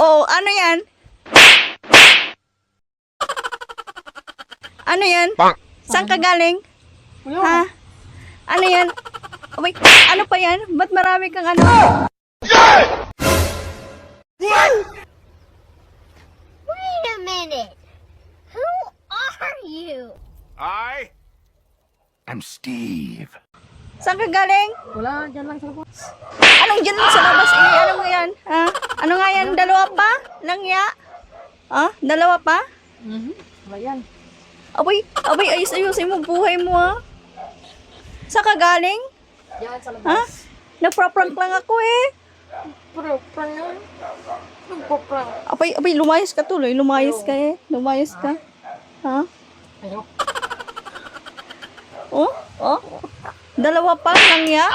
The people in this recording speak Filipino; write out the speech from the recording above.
Oh, ano yan? Ano yan? Saan ka galing? Ha? Ano yan? Wait, ano pa yan? Ba't marami kang ano? Wait a minute. Who are you? I'm Steve. Saan ka galing? Wala, dyan lang sa labas. Anong dyan sa labas? Eh, ano nga yan? Ha? Ano nga yan? Dalawa pa? Langya? Ha? Dalawa pa? Wala yan. Abay, ayos-ayusin mo buhay mo, ha? Saan ka galing? Yan sa labas. Ha? Nagpra-prank lang ako, eh. Pero, prank yan. Nagpo-prank. Abay, lumayas ka tuloy. Lumayas ka, eh. Lumayas ka. Ha? Ayaw. Oh? Oh? Dalawa pa? Langya?